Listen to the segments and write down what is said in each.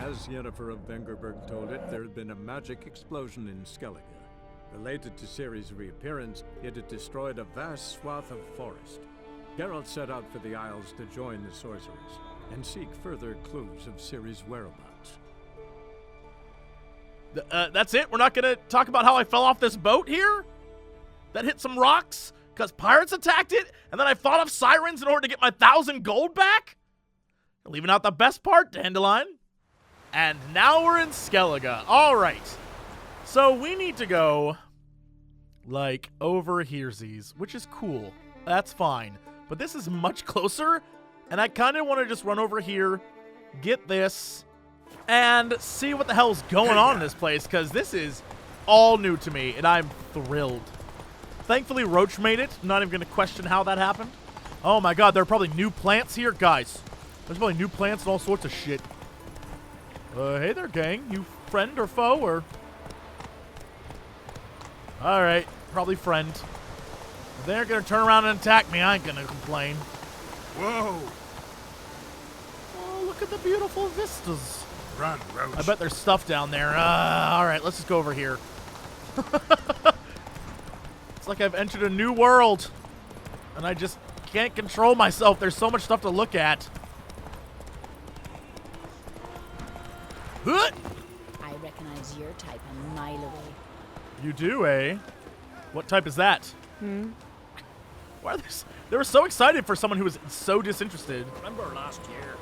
As Yennefer of Vengerberg told it, there had been a magic explosion in Skellige. Related to Ciri's reappearance, it had destroyed a vast swath of forest. Geralt set out for the Isles to join the sorcerers and seek further clues of Ciri's whereabouts. That's it? We're not going to talk about how I fell off this boat here? That hit some rocks? Because pirates attacked it? And then I fought off sirens in order to get my 1,000 gold back? You're leaving out the best part, Dandelion. And now we're in Skellige. All right. So we need to go, like, over heresies, which is cool. That's fine. But this is much closer, and I kind of want to just run over here, get this, and see what the hell's going on in this place, because this is all new to me, and I'm thrilled. Thankfully, Roach made it. I'm not even going to question how that happened. Oh my god, there are probably new plants here. Guys, there's probably new plants and all sorts of shit. Hey there, gang. You friend or foe, or... Alright, probably friend. If they're going to turn around and attack me, I ain't going to complain. Whoa! Oh, look at the beautiful vistas. Run, Roach. I bet there's stuff down there. Alright, let's just go over here. It's like I've entered a new world. And I just can't control myself. There's so much stuff to look at. I recognize your type a mile away. You do, eh? What type is that? Why are they were so excited for someone who was so disinterested. Remember last year?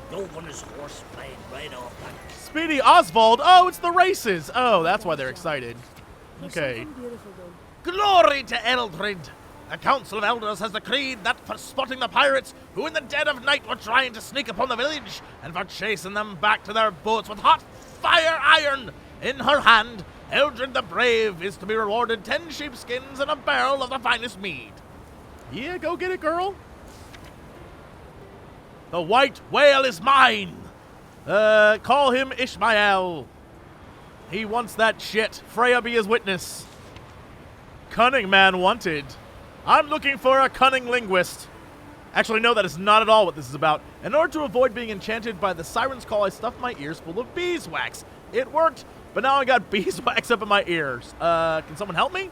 Dove on his horse flying right off that. Speedy Oswald! Oh, it's the races! Oh, that's why they're excited. Okay. Glory to Eldred! The Council of Elders has decreed that for spotting the pirates who in the dead of night were trying to sneak upon the village, and for chasing them back to their boats with hot fire iron in her hand, Eldred the Brave is to be rewarded 10 sheepskins and a barrel of the finest mead. Yeah, go get it, girl. The white whale is mine! Call him Ishmael. He wants that shit. Freya be his witness. Cunning man wanted. I'm looking for a cunning linguist. Actually, no, that is not at all what this is about. In order to avoid being enchanted by the siren's call, I stuffed my ears full of beeswax. It worked, but now I got beeswax up in my ears. Can someone help me?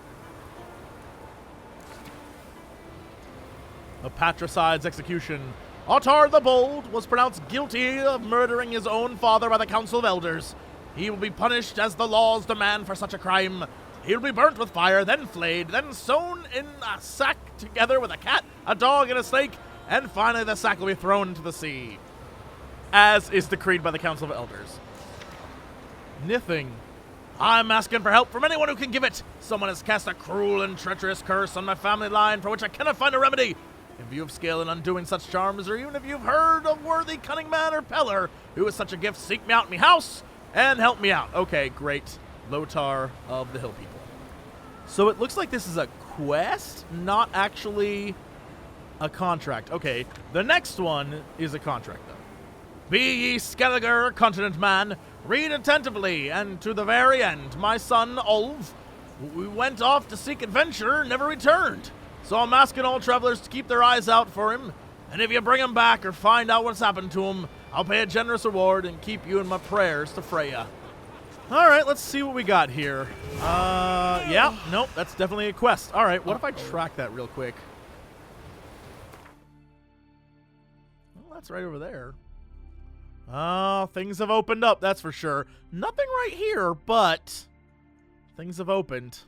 A patricide's execution. Ottar the Bold was pronounced guilty of murdering his own father by the Council of Elders. He will be punished as the laws demand for such a crime. He will be burnt with fire, then flayed, then sewn in a sack together with a cat, a dog, and a snake, and finally the sack will be thrown into the sea, as is decreed by the Council of Elders. Nithing. I'm asking for help from anyone who can give it. Someone has cast a cruel and treacherous curse on my family line for which I cannot find a remedy. If you have skill in undoing such charms, or even if you've heard of worthy cunning man or peller who is such a gift, seek me out in me house and help me out. Okay, great. Lotar of the Hill People. So it looks like this is a quest, not actually a contract. Okay, the next one is a contract, though. Be ye Skellige, continent man, read attentively, and to the very end, my son, Ulv, we went off to seek adventure, never returned. So I'm asking all travelers to keep their eyes out for him, and if you bring him back or find out what's happened to him, I'll pay a generous reward and keep you in my prayers to Freya. All right, let's see what we got here. Yeah, nope, that's definitely a quest. All right, what if I track that real quick? Well, that's right over there. Oh, things have opened up, that's for sure. Nothing right here, but things have opened.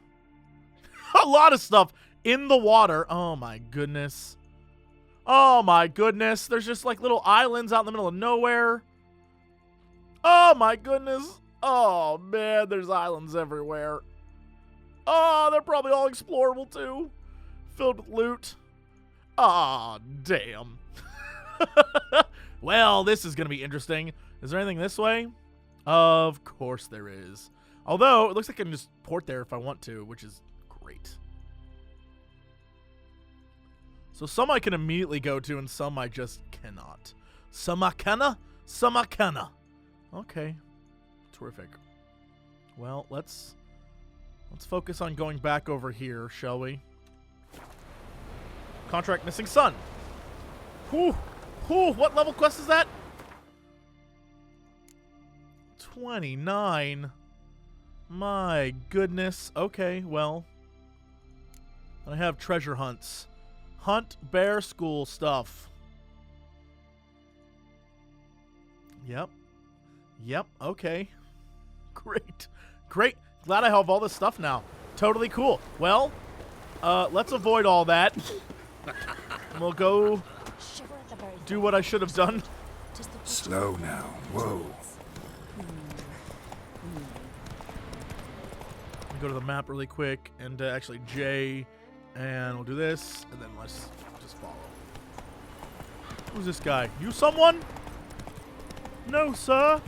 A lot of stuff in the water. Oh, my goodness. Oh, my goodness. There's just like little islands out in the middle of nowhere. Oh, my goodness. Oh, man, there's islands everywhere. Oh, they're probably all explorable, too. Filled with loot. Aw, damn. Well, this is going to be interesting. Is there anything this way? Of course there is. Although, it looks like I can just port there if I want to, which is great. So some I can immediately go to, and some I just cannot. Some I canna, some I canna. Okay. Terrific. Well, let's focus on going back over here, shall we? Contract missing son. Whew. Whew. What level quest is that? 29. My goodness. Okay, well. I have treasure hunts. Hunt bear school stuff. Yep. Yep, okay. Great. Great. Glad I have all this stuff now. Totally cool. Well, let's avoid all that. We'll go do what I should have done. Slow now. Whoa. Go to the map really quick and actually J, and we'll do this, and then let's just follow. Who's this guy? You someone? No, sir.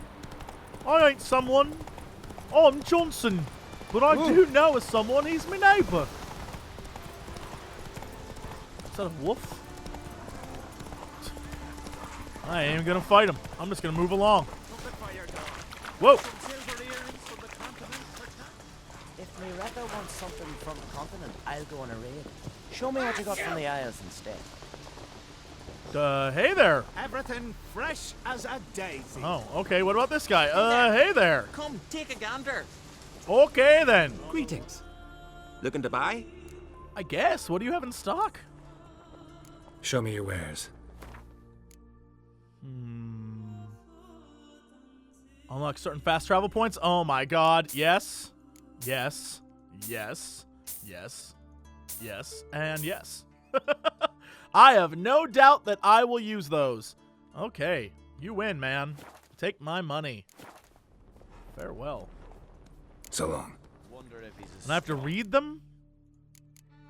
I ain't someone. I'm Johnson, but I do know someone. He's my neighbour. Is that a wolf? I ain't even gonna fight him. I'm just gonna move along. Whoa! If Miretta wants something from the continent, I'll go on a raid. Show me what you got from the Isles instead. Hey there. Everything fresh as a daisy. Oh, okay. What about this guy? Hey there. Come, take a gander. Okay then. Greetings. Looking to buy? I guess. What do you have in stock? Show me your wares. Unlock certain fast travel points. Oh my god. Yes. Yes. Yes. Yes. Yes. And yes. I have no doubt that I will use those. Okay. You win, man. Take my money. Farewell. So long. And I have to read them?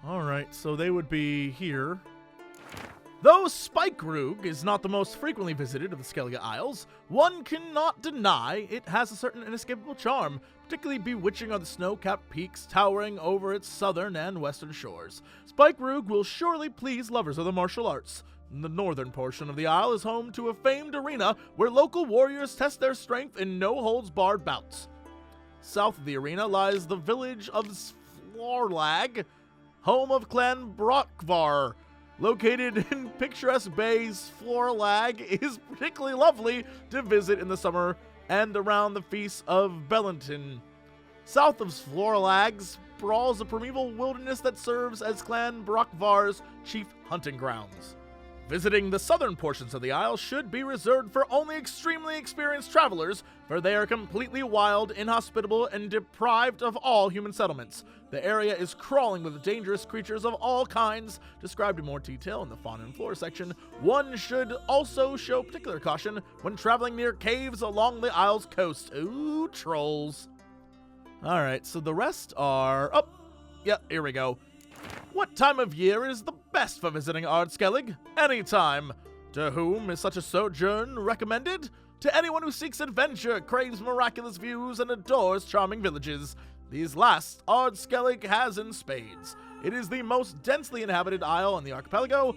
Alright, so they would be here. Though Spikeroog is not the most frequently visited of the Skellige Isles, one cannot deny it has a certain inescapable charm. Particularly bewitching are the snow-capped peaks towering over its southern and western shores. Spikeroog will surely please lovers of the martial arts. The northern portion of the isle is home to a famed arena where local warriors test their strength in no-holds-barred bouts. South of the arena lies the village of Skellige, home of Clan Brockvar. Located in picturesque bays, Skellige is particularly lovely to visit in the summer and around the feast of Bellinton. South of Skellige sprawls a primeval wilderness that serves as Clan Brockvar's chief hunting grounds. Visiting the southern portions of the isle should be reserved for only extremely experienced travelers, for they are completely wild, inhospitable, and deprived of all human settlements. The area is crawling with dangerous creatures of all kinds, described in more detail in the fauna and flora section. One should also show particular caution when traveling near caves along the isle's coast. Ooh, trolls. Alright, so the rest are... Oh, yeah, here we go. What time of year is the best for visiting Skellige? Any time. To whom is such a sojourn recommended? To anyone who seeks adventure, craves miraculous views, and adores charming villages. These last Skellige has in spades. It is the most densely inhabited isle in the archipelago,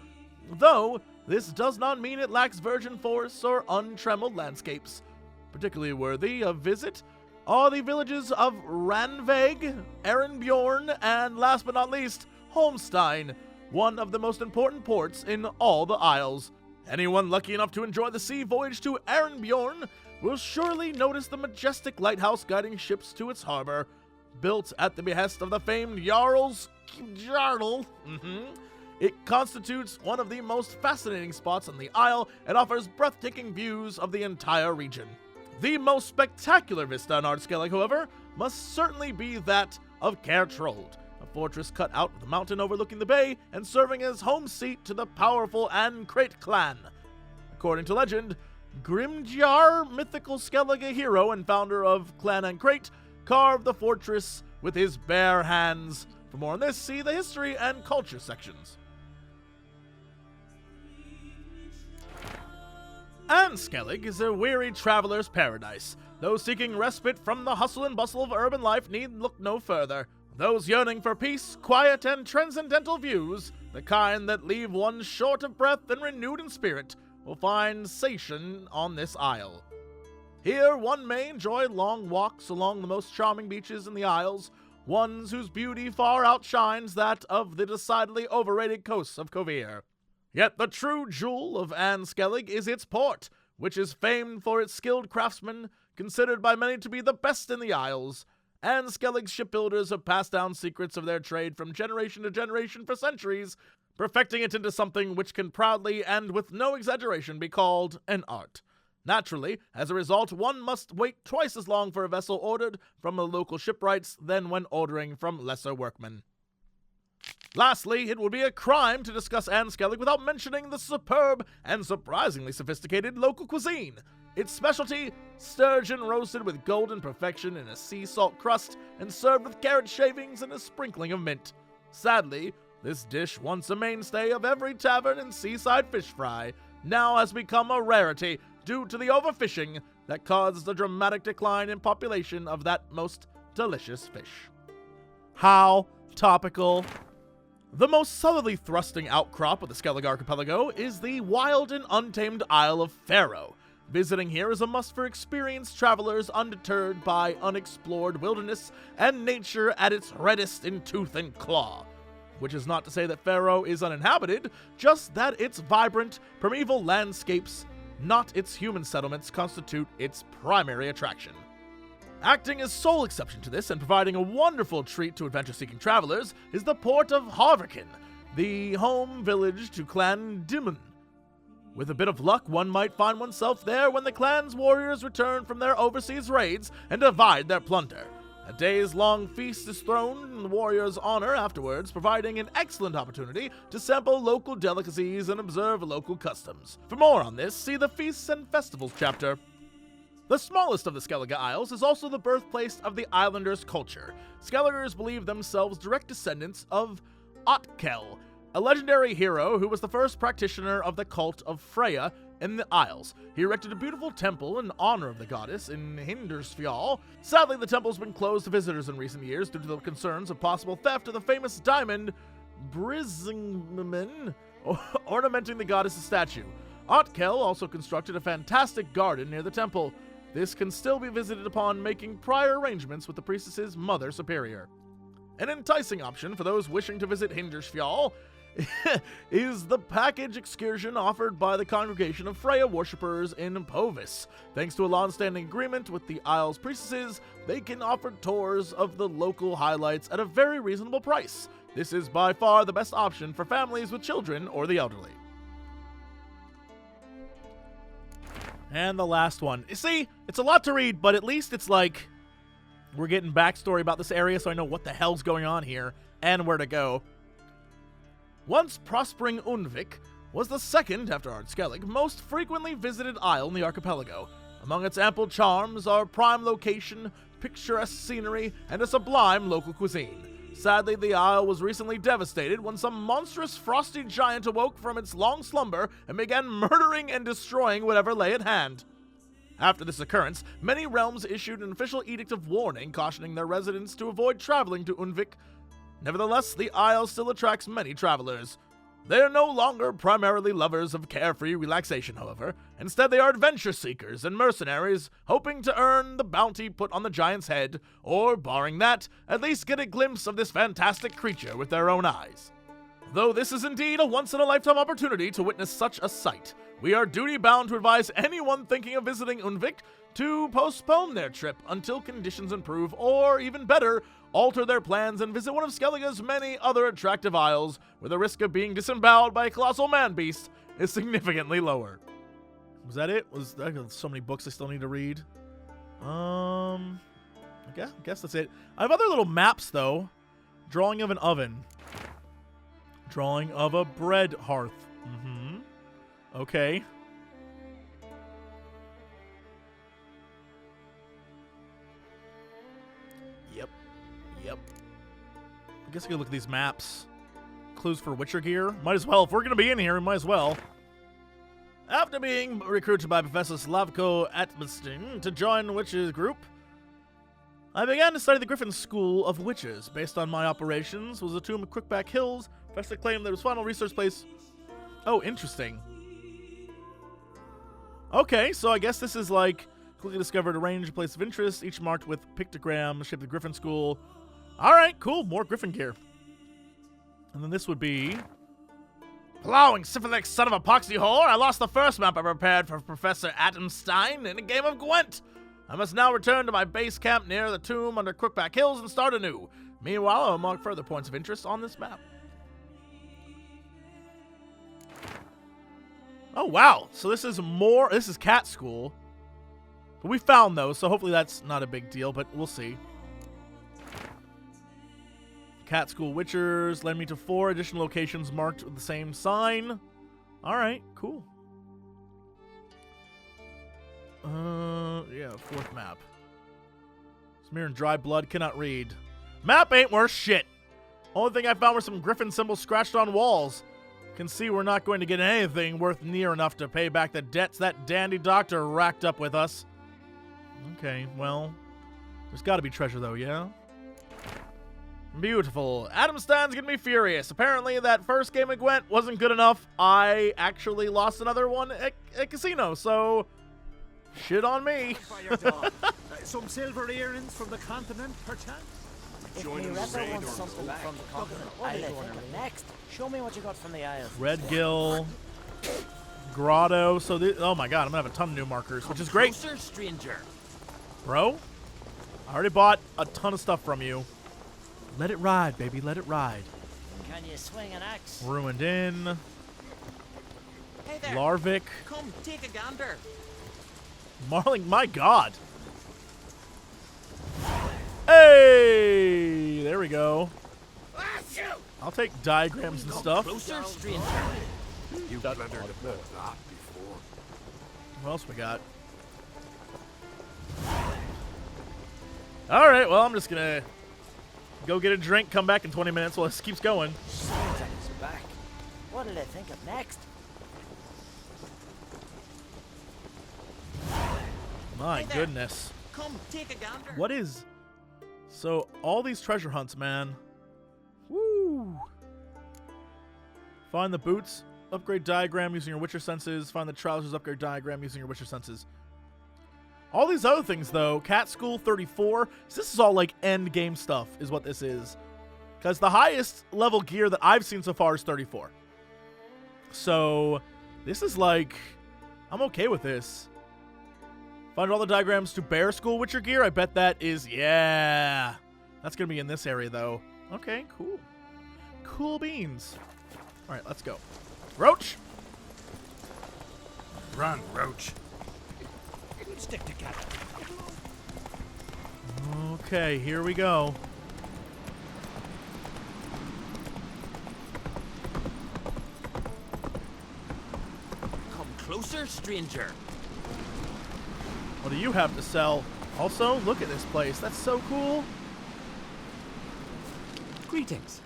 though this does not mean it lacks virgin forests or untrammeled landscapes. Particularly worthy of visit are the villages of Ranveg, Erenbjorn, and last but not least, Holmstein, one of the most important ports in all the Isles. Anyone lucky enough to enjoy the sea voyage to Erenbjorn will surely notice the majestic lighthouse guiding ships to its harbor. Built at the behest of the famed Jarl's Geralt, it constitutes one of the most fascinating spots on the Isle and offers breathtaking views of the entire region. The most spectacular vista in Skellige, however, must certainly be that of Kaer Trolde, a fortress cut out of the mountain overlooking the bay and serving as home seat to the powerful Ancrate clan. According to legend, Grimjar, mythical Skellige hero and founder of Clan Ancrate, carved the fortress with his bare hands. For more on this, see the history and culture sections. Skellige is a weary traveler's paradise. Those seeking respite from the hustle and bustle of urban life need look no further. Those yearning for peace, quiet, and transcendental views, the kind that leave one short of breath and renewed in spirit, will find satiation on this isle. Here one may enjoy long walks along the most charming beaches in the Isles, ones whose beauty far outshines that of the decidedly overrated coasts of Kovir. Yet the true jewel of Skellige is its port, which is famed for its skilled craftsmen, considered by many to be the best in the Isles, and Skellige's shipbuilders have passed down secrets of their trade from generation to generation for centuries, perfecting it into something which can proudly and with no exaggeration be called an art. Naturally, as a result, one must wait twice as long for a vessel ordered from the local shipwrights than when ordering from lesser workmen. Lastly, it would be a crime to discuss Anne Skellige without mentioning the superb and surprisingly sophisticated local cuisine. Its specialty, sturgeon roasted with golden perfection in a sea salt crust and served with carrot shavings and a sprinkling of mint. Sadly, this dish, once a mainstay of every tavern and seaside fish fry, now has become a rarity due to the overfishing that caused the dramatic decline in population of that most delicious fish. How topical. The most subtly thrusting outcrop of the Skellige archipelago is the wild and untamed Isle of Faroe. Visiting here is a must for experienced travelers undeterred by unexplored wilderness and nature at its reddest in tooth and claw. Which is not to say that Faroe is uninhabited, just that its vibrant, primeval landscapes, not its human settlements, constitute its primary attraction. Acting as sole exception to this and providing a wonderful treat to adventure-seeking travelers is the port of Harviken, the home village to Clan Dimmun. With a bit of luck, one might find oneself there when the clan's warriors return from their overseas raids and divide their plunder. A days-long feast is thrown in the warriors' honor afterwards, providing an excellent opportunity to sample local delicacies and observe local customs. For more on this, see the Feasts and Festivals chapter. The smallest of the Skellige Isles is also the birthplace of the islanders' culture. Skelligers believe themselves direct descendants of Otkel, a legendary hero who was the first practitioner of the cult of Freya in the Isles. He erected a beautiful temple in honor of the goddess in Hindarsfjall. Sadly, the temple's been closed to visitors in recent years due to the concerns of possible theft of the famous diamond Brisingman ornamenting the goddess's statue. Otkel also constructed a fantastic garden near the temple. This can still be visited upon making prior arrangements with the priestess's mother superior. An enticing option for those wishing to visit Hindarsfjall is the package excursion offered by the Congregation of Freya worshippers in Povis. Thanks to a long-standing agreement with the Isle's priestesses, they can offer tours of the local highlights at a very reasonable price. This is by far the best option for families with children or the elderly. And the last one. You see, it's a lot to read, but at least it's like we're getting backstory about this area so I know what the hell's going on here and where to go. Once prospering Undvik was the second, after Skellige, most frequently visited isle in the archipelago. Among its ample charms are prime location, picturesque scenery, and a sublime local cuisine. Sadly, the isle was recently devastated when some monstrous frosty giant awoke from its long slumber and began murdering and destroying whatever lay at hand. After this occurrence, many realms issued an official edict of warning cautioning their residents to avoid traveling to Undvik. Nevertheless, the isle still attracts many travelers. They are no longer primarily lovers of carefree relaxation, however. Instead, they are adventure seekers and mercenaries, hoping to earn the bounty put on the giant's head, or, barring that, at least get a glimpse of this fantastic creature with their own eyes. Though this is indeed a once-in-a-lifetime opportunity to witness such a sight, we are duty-bound to advise anyone thinking of visiting Undvik to postpone their trip until conditions improve, or, even better, alter their plans and visit one of Skellige's many other attractive isles, where the risk of being disemboweled by a colossal man-beast is significantly lower. Was that it? Was there so many books I still need to read? I guess that's it. I have other little maps, though. Drawing of an oven. Drawing of a bread hearth. Okay. Yep. I guess I could look at these maps. Clues for Witcher gear. Might as well. If we're going to be in here, we might as well. After being recruited by Professor Slavko Atmostin to join the Witches group, I began to study the Griffin School of Witches. Based on my operations was the tomb of Crookback Hills. Professor claimed that his final research place... Oh, interesting. Okay, so I guess this is like... Quickly discovered a range of places of interest, each marked with pictogram, shaped the Griffin School. Alright, cool, more Griffin gear. And then this would be... Plowing syphilic son of a poxy whore, I lost the first map I prepared for Professor Atomstein in a game of Gwent. I must now return to my base camp near the tomb under Crookback Hills and start anew. Meanwhile, I will mark further points of interest on this map. Oh, wow. So this is cat school. But we found those, so hopefully that's not a big deal, but we'll see. Cat school witchers led me to 4 additional locations marked with the same sign. All right, cool. Yeah, 4th map. Smear and dry blood, cannot read. Map ain't worth shit. Only thing I found were some griffin symbols scratched on walls. Can see we're not going to get anything worth near enough to pay back the debts that dandy doctor racked up with us. Okay, well, there's got to be treasure though, yeah? Beautiful. Adamstan's gonna be furious. Apparently that first game of Gwent wasn't good enough. I actually lost another one at casino, so shit on me. Some silver earrings from the continent, perchance? If Miretta wants something from the continent, I'll think of next. Show me what you got from the Isles. Red Gill, Grotto. So, oh my god, I'm gonna have a ton of new markers, which is great. Closer, stranger. Bro, I already bought a ton of stuff from you. Let it ride, baby, let it ride. Can you swing an axe? Ruined Inn. Hey there. Larvik. Come, take a gander. Marling, my god. Hey! There we go. I'll take diagrams and stuff. Closer, stranger. You blundered a bit before. What else we got? Alright, well, I'm just gonna go get a drink, come back in 20 minutes while this keeps going. Swords at his back. What did I think of next? My goodness. Come, take a gander. What is... So, all these treasure hunts, man. Woo! Find the boots, upgrade diagram using your Witcher senses. Find the trousers, upgrade diagram using your Witcher senses. All these other things, though, Cat School 34, so this is all, like, end game stuff, is what this is. Because the highest level gear that I've seen so far is 34. So, this is, like, I'm okay with this. Find all the diagrams to Bear School Witcher gear, I bet that is, yeah. That's going to be in this area, though. Okay, cool. Cool beans. All right, let's go. Roach! Run, Roach. Stick together. Okay, here we go. Come closer, stranger. What do you have to sell? Also, look at this place. That's so cool. Greetings.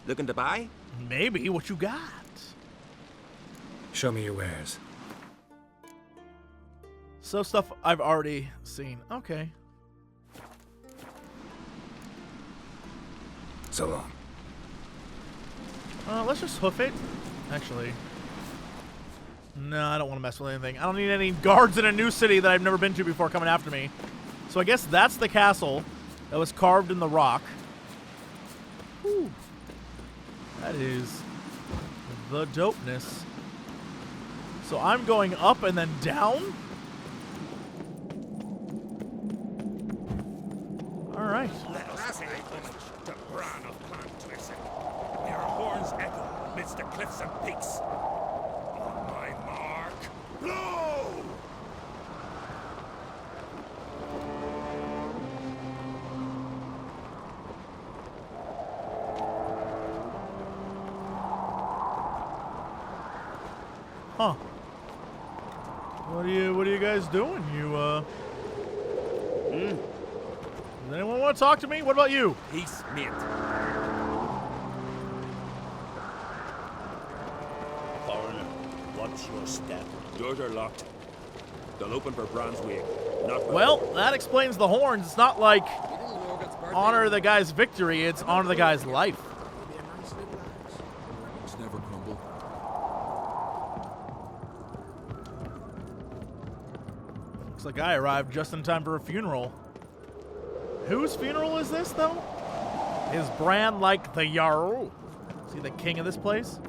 Looking to buy? Maybe. What you got? Show me your wares. So stuff I've already seen. Okay. So long. Let's just hoof it. Actually. No, I don't want to mess with anything. I don't need any guards in a new city that I've never been to before coming after me. So I guess that's the castle that was carved in the rock. Whew. That is the dopeness. So I'm going up and then down? All right. Let us pay homage to Bran of Clan Twixen. May our horns echo amidst the cliffs and peaks. On my mark, blow! Huh. What are you guys doing? Does anyone want to talk to me? What about you? Peace, mate. Foreigner, watch your step. Doors are locked. They'll open for Bran's wake. Not Well, that explains the horns. It's not like honor the guy's victory, it's honor the guy's life. It's never crumble. Looks like I arrived just in time for a funeral. Whose funeral is this, though? Is Bran like the Jarl? Is he the king of this place?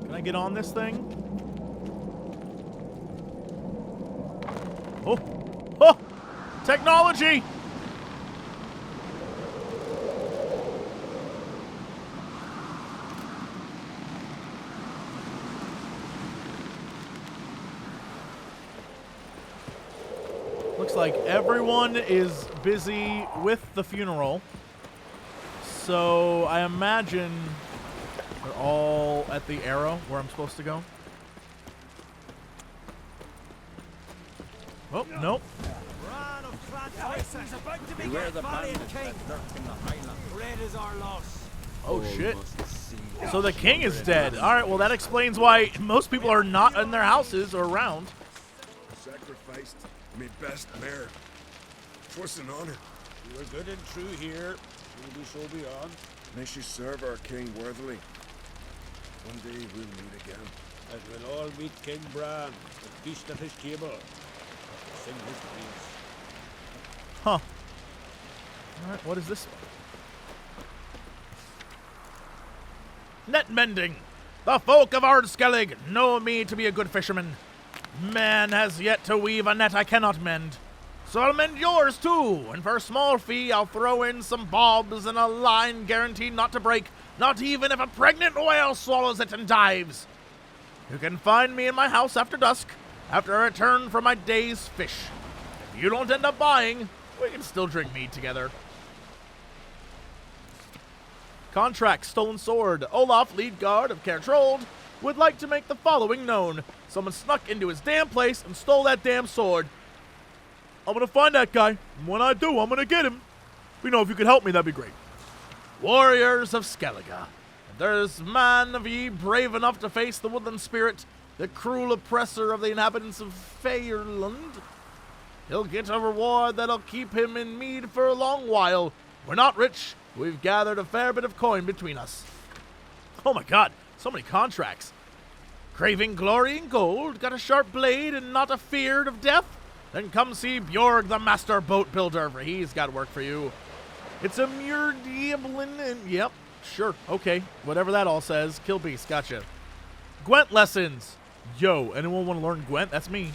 Can I get on this thing? Oh! Oh! Technology! Looks like everyone is busy with the funeral. So I imagine they're all at the arrow where I'm supposed to go. Oh, nope. Beware the bandits that lurk in the highland. Red is our loss. Oh, shit. So the king is dead. Alright, well that explains why most people are not in their houses or around. Sacrificed me best mare. 'Twas an honor. You were good and true here. Maybe so beyond. May she serve our king worthily. One day we'll meet again. As we'll all meet King Bran, and feast at his table. Sing his praise. Huh. Alright, what is this? Net mending. The folk of Skellige know me to be a good fisherman. Man has yet to weave a net I cannot mend. So I'll mend yours too, and for a small fee I'll throw in some bobs and a line guaranteed not to break, not even if a pregnant whale swallows it and dives. You can find me in my house after dusk, after I return from my day's fish. If you don't end up buying, we can still drink mead together. Contract, stolen sword. Olaf, lead guard of Kaer Trolde, would like to make the following known. Someone snuck into his damn place and stole that damn sword. I'm gonna find that guy, and when I do, I'm gonna get him. You know, if you could help me, that'd be great. Warriors of Skellige, if there's man of ye brave enough to face the woodland spirit, the cruel oppressor of the inhabitants of Faerland, he'll get a reward that'll keep him in mead for a long while. We're not rich. We've gathered a fair bit of coin between us. Oh my god, so many contracts. Craving glory and gold, got a sharp blade and not afeared of death? Then come see Bjorg, the master boat builder, for he's got work for you. It's a mere diablin and... Yep, sure, okay. Whatever that all says. Kill beast, gotcha. Gwent lessons. Yo, anyone want to learn Gwent? That's me.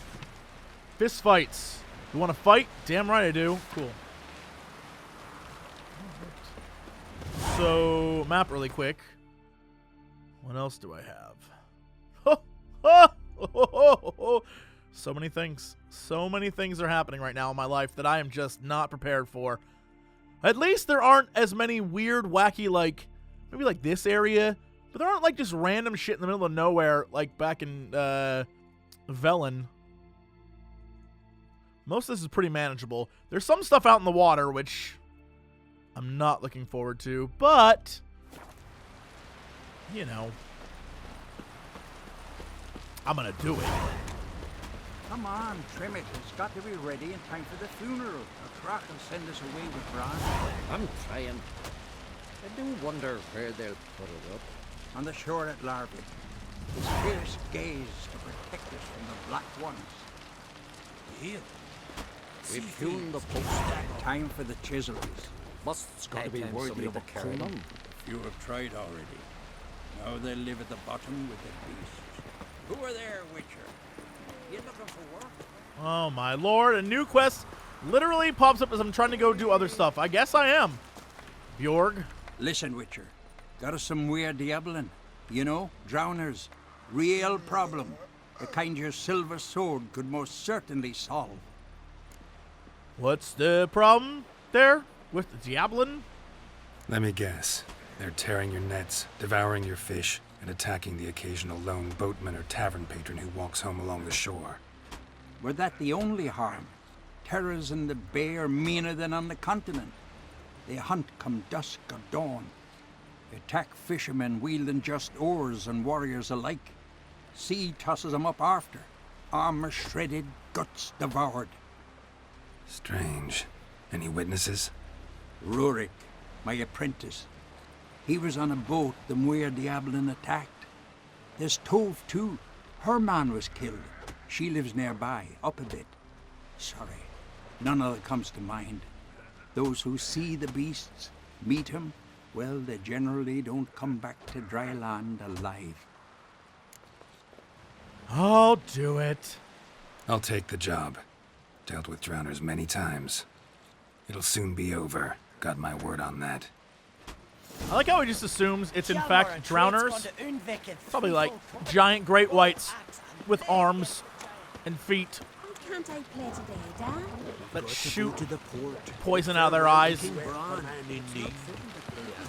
Fist fights. You want to fight? Damn right I do. Cool. So, map really quick. What else do I have? So many things. So many things are happening right now in my life that I am just not prepared for. At least there aren't as many weird, wacky, like, maybe like this area, but there aren't like just random shit in the middle of nowhere, like back in Velen. Most of this is pretty manageable. There's some stuff out in the water, which I'm not looking forward to, but, you know, I'm gonna do it. Come on, trim it. It's got to be ready in time for the funeral. A crack will send us away with Bran. I'm trying. I do wonder where they'll put it up. On the shore at Larby. His fierce gaze to protect us from the Black Ones. Here. We've hewn the post. Time for the chisels. It's got to be worthy of a crown. You have tried already. Now they'll live at the bottom with the beasts. Who are there, Witcher? You looking for work? Oh my lord, a new quest literally pops up as I'm trying to go do other stuff. I guess I am. Bjorg. Listen, Witcher. Got us some weird diablin. You know, drowners. Real problem. The kind your silver sword could most certainly solve. What's the problem there with the Diablin? Let me guess. They're tearing your nets, devouring your fish, and attacking the occasional lone boatman or tavern patron who walks home along the shore. Were that the only harm? Terrors in the bay are meaner than on the continent. They hunt come dusk or dawn. They attack fishermen wielding just oars and warriors alike. Sea tosses them up after. Armor shredded, guts devoured. Strange. Any witnesses? Rurik, my apprentice. He was on a boat the Muir Diablin attacked. There's Tove, too. Her man was killed. She lives nearby, up a bit. Sorry, none of it comes to mind. Those who see the beasts, meet him, well, they generally don't come back to dry land alive. I'll do it. I'll take the job. Dealt with drowners many times. It'll soon be over. Got my word on that. I like how he just assumes it's in fact drowners. Probably like giant great whites with arms and feet Can't I play today, Dad? that shoot poison out of their eyes.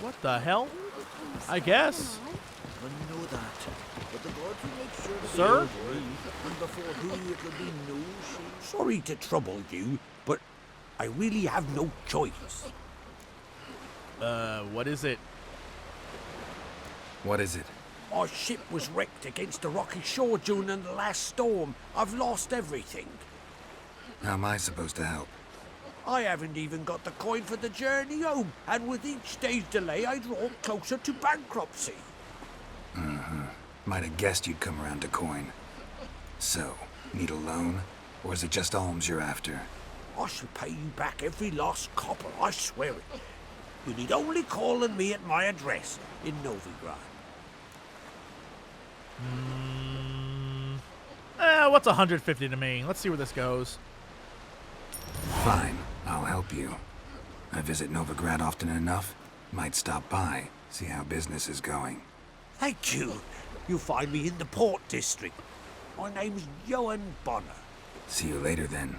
What the hell? I guess. Sir? Sorry to trouble you, but I really have no choice. What is it? What is it? Our ship was wrecked against the rocky shore during the last storm. I've lost everything. How am I supposed to help? I haven't even got the coin for the journey home, and with each day's delay, I draw closer to bankruptcy. Might have guessed you'd come around to coin. So, need a loan? Or is it just alms you're after? I shall pay you back every last copper, I swear it. You need only call on me at my address in Novigrad. What's 150 to me? Let's see where this goes. Fine, I'll help you. I visit Novigrad often enough. Might stop by, see how business is going. Thank you. You'll find me in the Port District. My name's Johan Bonner. See you later then.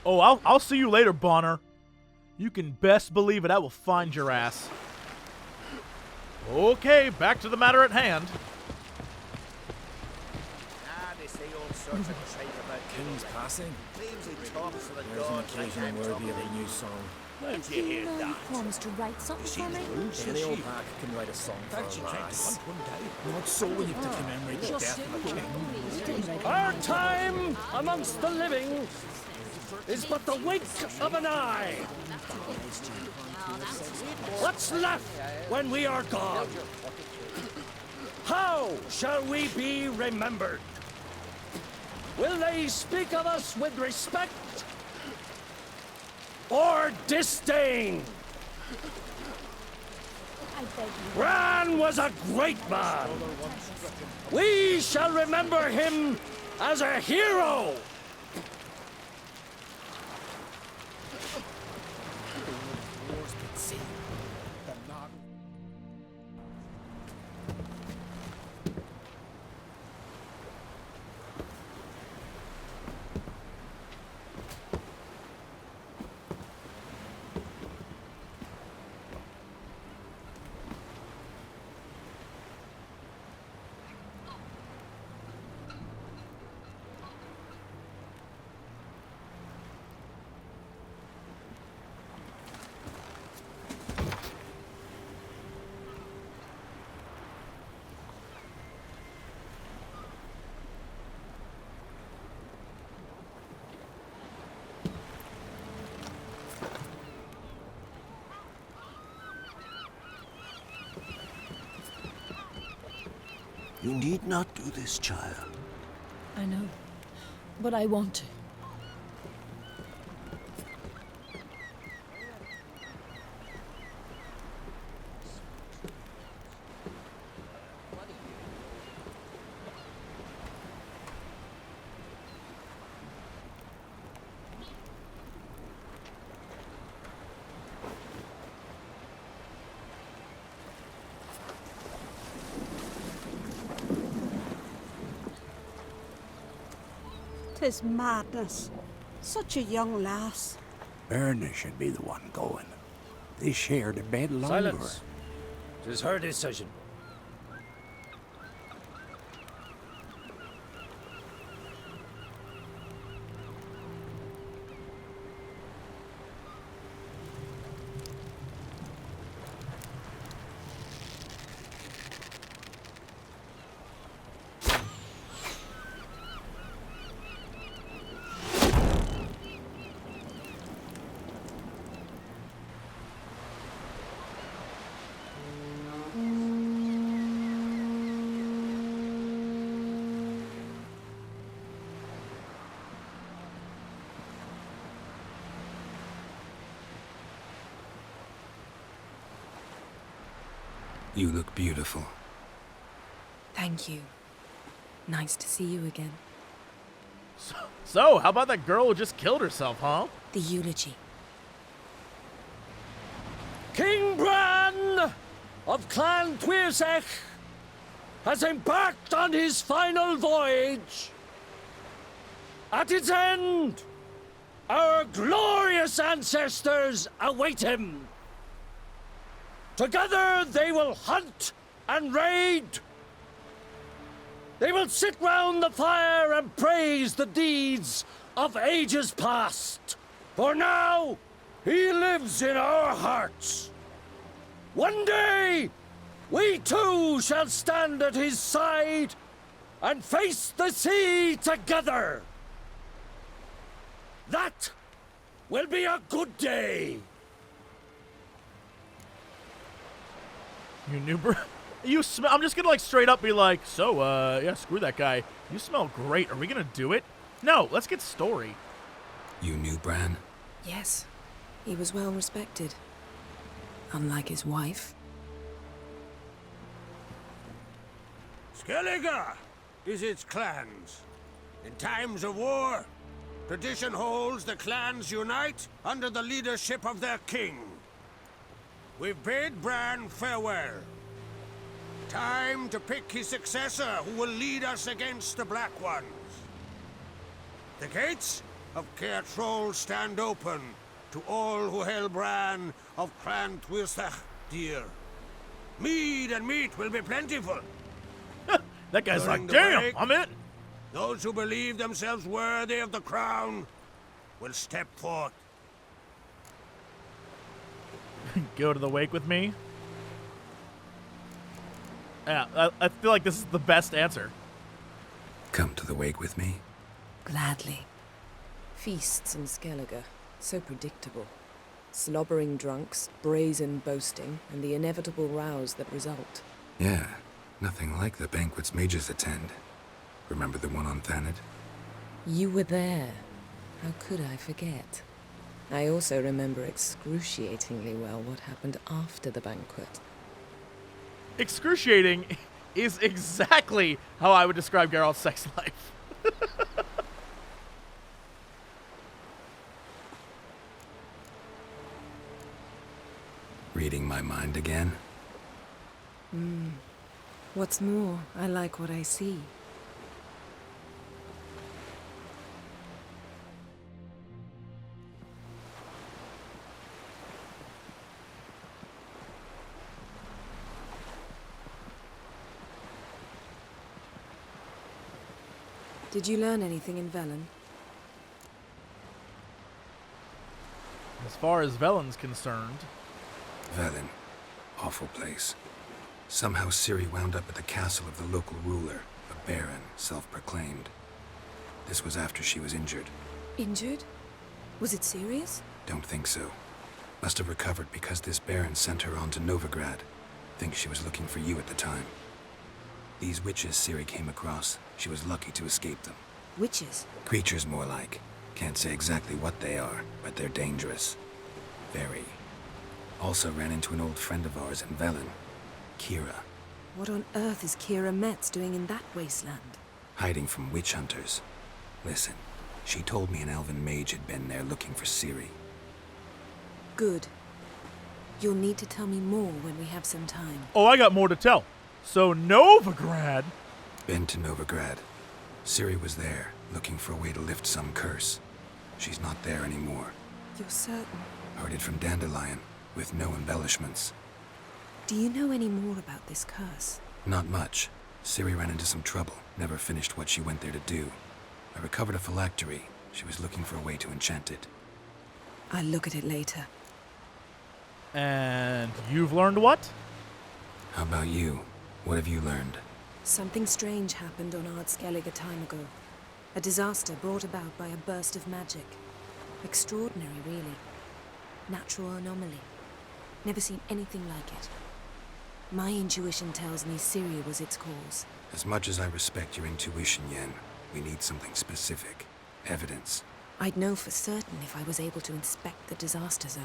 Oh, I'll see you later, Bonner. You can best believe it, I will find your ass. Okay, back to the matter at hand. They say all sorts of shite about King's passing. claims he talks to the There's an gods like occasion I'm worthy talking of to a new you. song. Don't you hear You that? promised to write something for me? Any old hack can write a song for Fancy a trying to lass. hunt one day. Not so when you have to commemorate the death of a king. Our time amongst the living is but the wink of an eye. What's left when we are gone? How shall we be remembered? Will they speak of us with respect or disdain? Bran was a great man. We shall remember him as a hero. You need not do this, child. I know, but I want to. Tis madness. Such a young lass. Erna should be the one going. They shared a bed longer. Silence. 'Tis her decision. You look beautiful. Thank you. Nice to see you again. So, how about that girl who just killed herself, huh? The eulogy. King Bran of Clan Twirsech has embarked on his final voyage. At its end, our glorious ancestors await him. Together they will hunt and raid. They will sit round the fire and praise the deeds of ages past. For now, he lives in our hearts. One day, we too shall stand at his side and face the sea together. That will be a good day. You knew, bro. You smell. I'm just gonna like straight up be like, so, yeah, screw that guy. You smell great. Are we gonna do it? No, let's get story. You knew Bran? Yes. He was well respected. Unlike his wife. Skellige is its clans. In times of war, tradition holds the clans unite under the leadership of their king. We've bid Bran farewell. Time to pick his successor who will lead us against the Black Ones. The gates of Kaer Trolde stand open to all who held Bran of Clan Twirsech dear. Mead and meat will be plentiful. That guy's During like, the damn, break, I'm in. Those who believe themselves worthy of the crown will step forth. Go to the wake with me. Yeah, I feel like this is the best answer. Come to the wake with me? Gladly. Feasts in Skellige, so predictable. Slobbering drunks, brazen boasting, and the inevitable rows that result. Yeah, nothing like the banquets mages attend. Remember the one on Thanedd? You were there. How could I forget? I also remember excruciatingly well what happened after the banquet. Excruciating is exactly how I would describe Geralt's sex life. Reading my mind again? What's more, I like what I see. Did you learn anything in Velen? As far as Velen's concerned... Velen. Awful place. Somehow Ciri wound up at the castle of the local ruler, a baron, self-proclaimed. This was after she was injured. Injured? Was it serious? Don't think so. Must have recovered because this baron sent her on to Novigrad. Think she was looking for you at the time. These witches Ciri came across, she was lucky to escape them. Witches? Creatures more like. Can't say exactly what they are, but they're dangerous. Very. Also ran into an old friend of ours in Velen, Kira. What on earth is Kira Metz doing in that wasteland? Hiding from witch hunters. Listen, she told me an elven mage had been there looking for Ciri. Good. You'll need to tell me more when we have some time. Oh, I got more to tell. So Novigrad? Been to Novigrad. Ciri was there, looking for a way to lift some curse. She's not there anymore. You're certain? Heard it from Dandelion, with no embellishments. Do you know any more about this curse? Not much. Ciri ran into some trouble, never finished what she went there to do. I recovered a phylactery. She was looking for a way to enchant it. I'll look at it later. And you've learned what? How about you? What have you learned? Something strange happened on Ard Skellige a time ago. A disaster brought about by a burst of magic. Extraordinary, really. Natural anomaly. Never seen anything like it. My intuition tells me Ciri was its cause. As much as I respect your intuition, Yen, we need something specific. Evidence. I'd know for certain if I was able to inspect the disaster zone.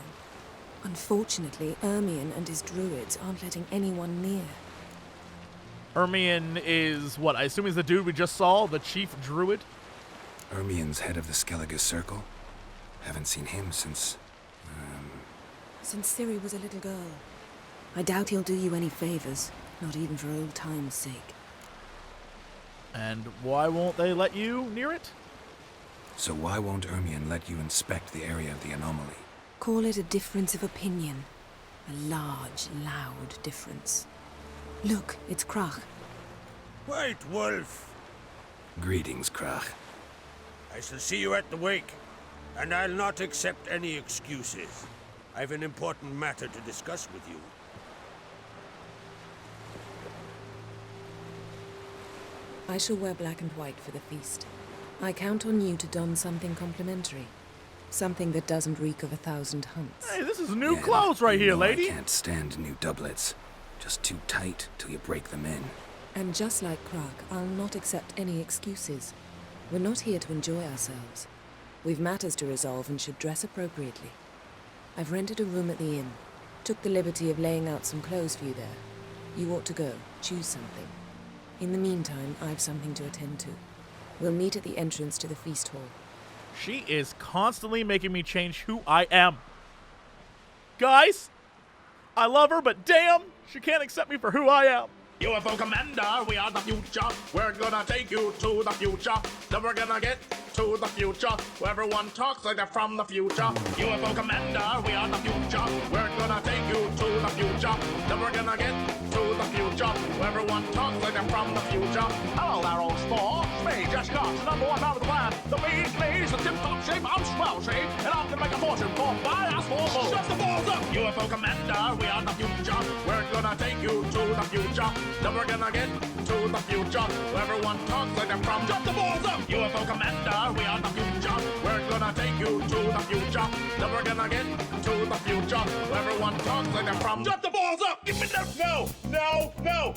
Unfortunately, Ermion and his druids aren't letting anyone near. Ermion is what? I assume he's the dude we just saw, the chief druid? Ermien's head of the Skellige Circle? Haven't seen him since... Since Ciri was a little girl. I doubt he'll do you any favors, not even for old time's sake. And why won't they let you near it? So why won't Ermien let you inspect the area of the anomaly? Call it a difference of opinion. A large, loud difference. Look, it's Krach. White Wolf! Greetings, Krach. I shall see you at the wake, and I'll not accept any excuses. I've an important matter to discuss with you. I shall wear black and white for the feast. I count on you to don something complimentary. Something that doesn't reek of 1,000 hunts. Hey, this is new clothes right here, lady. I can't stand new doublets. Just too tight till you break them in. And just like Krach, I'll not accept any excuses. We're not here to enjoy ourselves. We've matters to resolve and should dress appropriately. I've rented a room at the inn. Took the liberty of laying out some clothes for you there. You ought to go. Choose something. In the meantime, I've something to attend to. We'll meet at the entrance to the feast hall. She is constantly making me change who I am. Guys, I love her, but damn, she can't accept me for who I am. UFO Commander, we are the future. We're gonna take you to the future. Then we're gonna get to the future, where everyone talks like they're from the future. UFO Commander, we are the future. We're gonna take you to the future. Then we're gonna get to the future, where everyone talks like they're from the future. Hello there, old sport. Me, just got #1 out of the land. The mean knees, the tip-top shape, I'm swell, see? And I'm gonna make a fortune for my ass for more. Shut the balls up! UFO Commander, we are the future. We're gonna take you to the future. Then we're gonna get to the future, where everyone talks like they're from. Jump the balls up! UFO Commander, we are the future. We're gonna take you to the future. Then we're gonna get to the future, where everyone talks like they're from. Jump the balls up! Give me that! No! No! No!